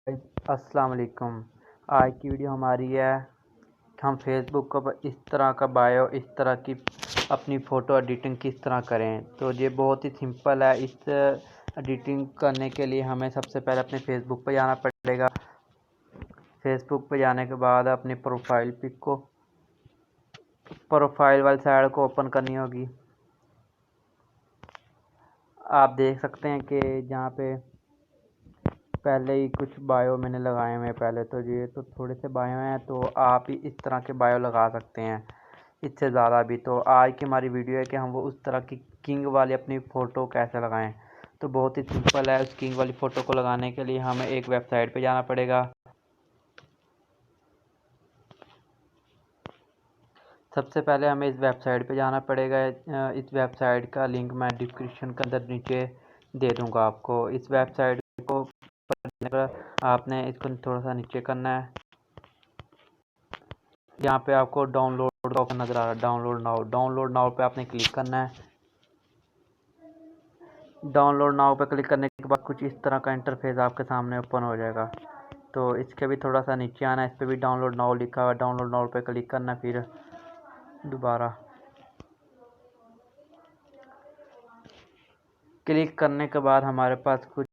अस्सलाम वालेकुम। आज की वीडियो हमारी है कि हम फेसबुक को इस तरह का बायो, इस तरह की अपनी फ़ोटो एडिटिंग किस तरह करें। तो ये बहुत ही सिंपल है। इस एडिटिंग करने के लिए हमें सबसे पहले अपने फेसबुक पर जाना पड़ेगा। फेसबुक पर जाने के बाद अपनी प्रोफाइल वाली साइड को ओपन करनी होगी। आप देख सकते हैं कि जहाँ पे पहले ही कुछ बायो मैंने लगाए हुए हैं। पहले तो ये तो थोड़े से बायो हैं, तो आप ही इस तरह के बायो लगा सकते हैं, इससे ज़्यादा भी। तो आज की हमारी वीडियो है कि हम वो उस तरह की किंग वाली अपनी फ़ोटो कैसे लगाएं। तो बहुत ही सिंपल है। उस किंग वाली फ़ोटो को लगाने के लिए हमें एक वेबसाइट पे जाना पड़ेगा। सबसे पहले हमें इस वेबसाइट पे जाना पड़ेगा। इस वेबसाइट का लिंक मैं डिस्क्रिप्शन के अंदर नीचे दे दूँगा आपको। इस वेबसाइट को आपने इसको थोड़ा सा नीचे करना है। यहाँ पे आपको डाउनलोड का ऑप्शन नज़र आ रहा है, डाउनलोड नाउ पे आपने क्लिक करना है। डाउनलोड नाउ पे क्लिक करने के बाद कुछ इस तरह का इंटरफेस आपके सामने ओपन हो जाएगा। तो इसके भी थोड़ा सा नीचे आना है, इस पर भी डाउनलोड नाउ लिखा हुआ है। डाउनलोड नाउ पे क्लिक करना है। फिर दोबारा क्लिक करने के बाद हमारे पास कुछ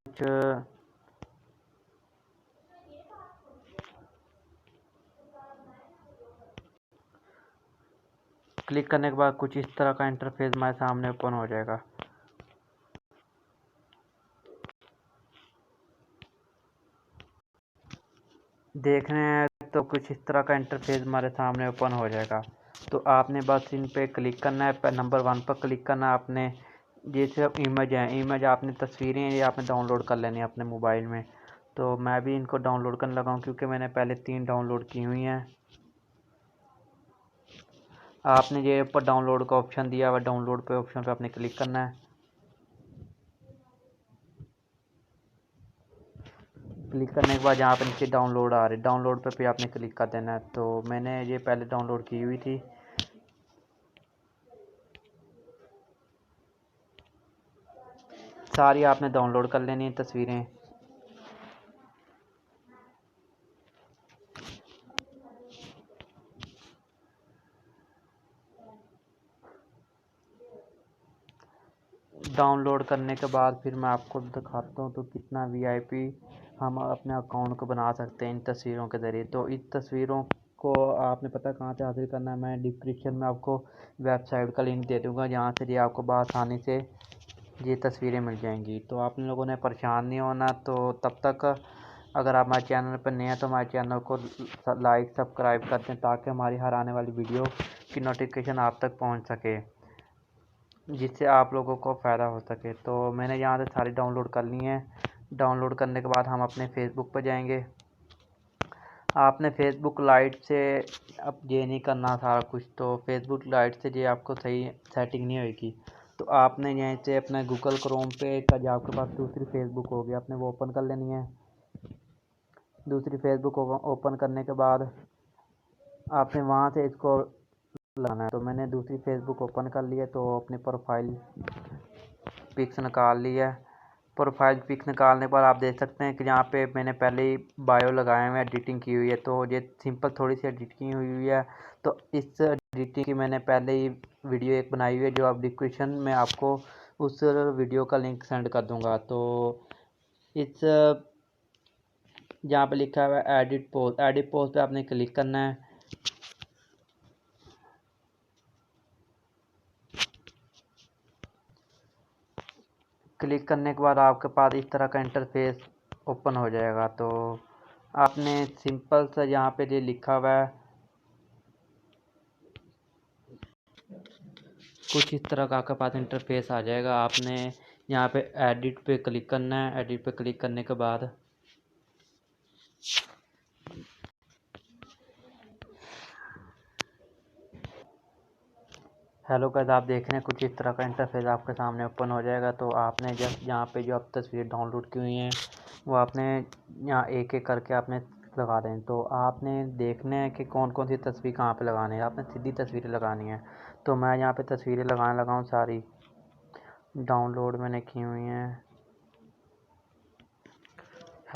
इस तरह का इंटरफेस हमारे सामने ओपन हो जाएगा। देखने हैं तो कुछ इस तरह का इंटरफेस हमारे सामने ओपन हो जाएगा। तो आपने बस इन पे क्लिक करना है। नंबर 1 पर क्लिक करना है आपने। ये सिर्फ इमेज है, इमेज आपने तस्वीरें ये आपने डाउनलोड कर लेनी है अपने मोबाइल में। तो मैं भी इनको डाउनलोड करने लगा हूँ क्योंकि मैंने पहले 3 डाउनलोड की हुई हैं। आपने ये ऊपर डाउनलोड का ऑप्शन दिया हुआ, डाउनलोड पे ऑप्शन पे आपने क्लिक करना है। क्लिक करने के बाद यहाँ पे नीचे डाउनलोड आ रही है, डाउनलोड पे फिर आपने क्लिक कर देना है। तो मैंने ये पहले डाउनलोड की हुई थी। सारी आपने डाउनलोड कर लेनी है तस्वीरें। डाउनलोड करने के बाद फिर मैं आपको दिखाता हूँ तो कितना वीआईपी हम अपने अकाउंट को बना सकते हैं इन तस्वीरों के ज़रिए। तो इन तस्वीरों को आपने पता कहाँ से हासिल करना है, मैं डिस्क्रिप्शन में आपको वेबसाइट का लिंक दे दूँगा, जहाँ से ये आपको बआसानी से ये तस्वीरें मिल जाएंगी। तो आप लोगों ने परेशान नहीं होना। तो तब तक अगर आप हमारे चैनल पर नए हैं तो हमारे चैनल को लाइक सब्सक्राइब कर दें, ताकि हमारी हर आने वाली वीडियो की नोटिफिकेशन आप तक पहुँच सके, जिससे आप लोगों को फ़ायदा हो सके। तो मैंने यहाँ से सारी डाउनलोड कर ली हैं। डाउनलोड करने के बाद हम अपने फेसबुक पर जाएंगे। आपने फेसबुक लाइट से अब ये नहीं करना सारा कुछ, तो फेसबुक लाइट से ये आपको सही सेटिंग नहीं होगी। तो आपने यहीं से अपना गूगल क्रोम पे का जो आपके पास दूसरी फेसबुक होगी आपने वो ओपन कर लेनी है। दूसरी फेसबुक ओपन करने के बाद आपने वहाँ से इसको लाना है। तो मैंने दूसरी फेसबुक ओपन कर ली है। तो अपनी प्रोफाइल पिक्स निकाल ली है। प्रोफाइल पिक निकालने पर आप देख सकते हैं कि यहाँ पे मैंने पहले ही बायो लगाए हुए एडिटिंग की हुई है। तो ये सिंपल थोड़ी सी एडिटिंग हुई है। तो इस एडिटिंग की मैंने पहले ही वीडियो एक बनाई हुई है, जो आप डिस्क्रिप्शन में आपको उस वीडियो का लिंक सेंड कर दूँगा। तो इस जहाँ पे लिखा हुआ है एडिट पोस्ट पे आपने क्लिक करना है। क्लिक करने के बाद आपके पास इस तरह का इंटरफेस ओपन हो जाएगा। तो आपने सिंपल सा यहाँ पे जो लिखा हुआ है कुछ इस तरह का आपके पास इंटरफेस आ जाएगा। आपने यहाँ पे एडिट पे क्लिक करना है। एडिट पे क्लिक करने के बाद हेलो गाइस, आप देख रहे हैं कुछ इस तरह का इंटरफेस आपके सामने ओपन हो जाएगा। तो आपने जस्ट यहाँ पे जो आप तस्वीर डाउनलोड की हुई हैं वो आपने यहाँ एक एक करके आपने लगा दें। तो आपने देखना है कि कौन कौन सी तस्वीर कहाँ पे लगानी है। आपने सीधी तस्वीरें लगानी है। तो मैं यहाँ पे तस्वीरें लगाने लगा हूँ, सारी डाउनलोड मैंने की हुई हैं।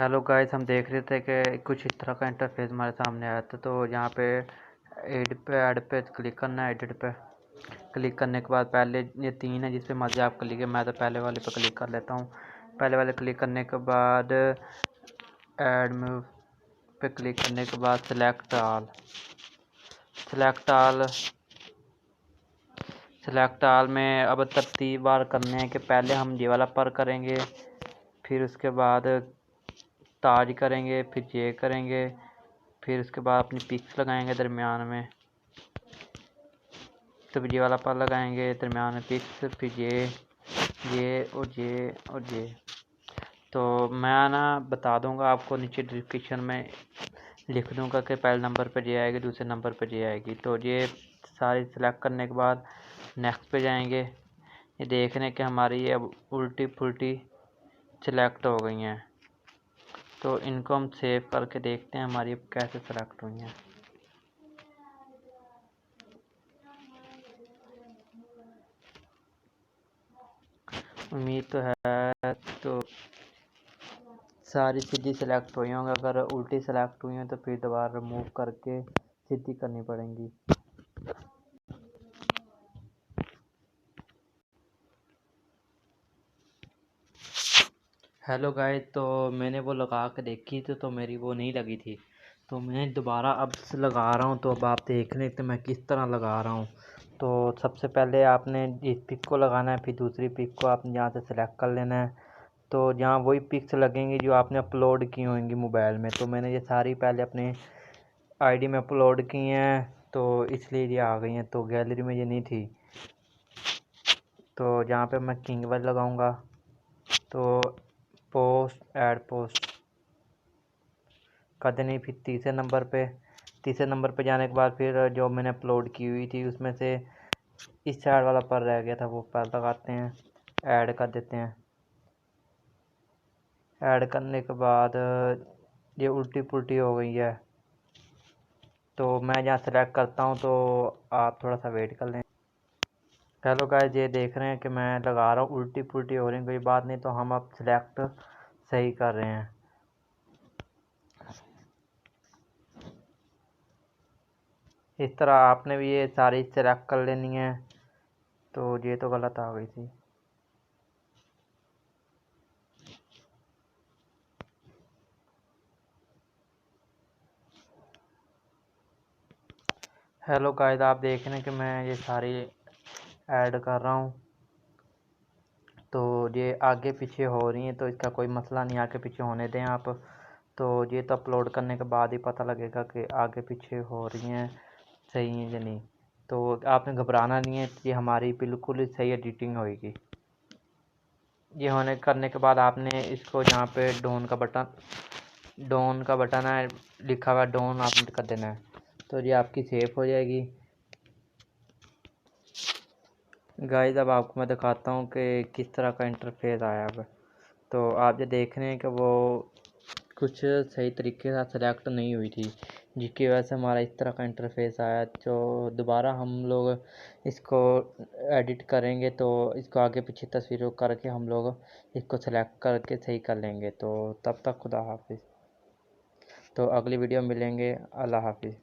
हेलो गाइस, हम देख रहे थे कि कुछ इस तरह का इंटरफेस हमारे सामने आया था। तो यहाँ पे ऐड पे क्लिक करना है। एडिट पे क्लिक करने के बाद पहले ये तीन है जिस पे मर्जी आप क्लिक है। मैं तो पहले वाले पे क्लिक कर लेता हूँ। पहले वाले क्लिक करने के बाद ऐड में पे क्लिक करने के बाद सेलेक्ट ऑल में अब तरतीब बार करने हैं कि पहले हम ये वाला पर करेंगे, फिर उसके बाद ताज करेंगे, फिर जे करेंगे, फिर उसके बाद अपनी पिक्स लगाएंगे दरमियान में, तो ये वाला पर लगाएंगे दरमियान में पिक्स, फिर ये और ये। तो मैं ना बता दूंगा आपको, नीचे डिस्क्रिप्शन में लिख दूंगा कि पहले नंबर पर ये आएगी, दूसरे नंबर पर ये आएगी। तो ये सारी सेलेक्ट करने के बाद नेक्स्ट पे जाएंगे। ये देख रहे हैं कि हमारी ये अब उल्टी पुल्टी सेलेक्ट हो गई हैं। तो इनको हम सेव करके देखते हैं हमारी अब कैसे सेलेक्ट हुई हैं। उम्मीद तो है तो सारी सीधी सेलेक्ट हुई होंगी। अगर उल्टी सेलेक्ट हुई हैं तो फिर दोबारा रिमूव करके सीधी करनी पड़ेंगी। हेलो गाइस, तो मैंने वो लगा के देखी थी तो मेरी वो नहीं लगी थी, तो मैं दोबारा अब से लगा रहा हूँ। तो अब आप देख रहे हैं कि मैं किस तरह लगा रहा हूँ। तो सबसे पहले आपने इस पिक को लगाना है, फिर दूसरी पिक को आपने यहाँ से सेलेक्ट कर लेना है। तो जहाँ वही पिक्स लगेंगी जो आपने अपलोड की होंगी मोबाइल में। तो मैंने ये सारी पहले अपने आईडी में अपलोड की हैं, तो इसलिए ये आ गई हैं। तो गैलरी में ये नहीं थी। तो जहाँ पे मैं किंग वर्ड लगाऊंगा तो ऐड पोस्ट कर देनी। फिर तीसरे नंबर पे जाने के बाद फिर जो मैंने अपलोड की हुई थी उसमें से इस साइड वाला पर रह गया था, वो पर लगाते हैं, ऐड कर देते हैं। ऐड करने के बाद ये उल्टी पुल्टी हो गई है। तो मैं जहाँ सेलेक्ट करता हूँ तो आप थोड़ा सा वेट कर लें। हेलो गाइस, ये देख रहे हैं कि मैं लगा रहा हूँ, उल्टी पुल्टी हो रही है, कोई बात नहीं। तो हम अब सेलेक्ट सही कर रहे हैं। इस तरह आपने भी ये सारी सेलेक्ट कर लेनी है। तो ये तो गलत आ गई थी। हेलो गाइस, आप देख रहे हैं कि मैं ये सारी ऐड कर रहा हूँ। तो ये आगे पीछे हो रही हैं, तो इसका कोई मसला नहीं, आगे पीछे होने दें आप। तो ये तो अपलोड करने के बाद ही पता लगेगा कि आगे पीछे हो रही हैं सही है या नहीं। तो आपने घबराना नहीं है, ये हमारी बिल्कुल ही सही एडिटिंग होएगी। ये होने करने के बाद आपने इसको जहाँ पे डोन का बटन है लिखा हुआ, डोन आपने कर देना है। तो ये आपकी सेव हो जाएगी। गाइस, अब आपको मैं दिखाता हूँ कि किस तरह का इंटरफेस आया अब। तो आप ये देख रहे हैं कि वो कुछ सही तरीके से सेलेक्ट नहीं हुई थी, जिसकी वजह से हमारा इस तरह का इंटरफेस आया। तो दोबारा हम लोग इसको एडिट करेंगे, तो इसको आगे पीछे तस्वीरों करके हम लोग इसको सेलेक्ट करके सही कर लेंगे। तो तब तक खुदा हाफिज़। तो अगली वीडियो मिलेंगे। अल्लाह हाफिज़।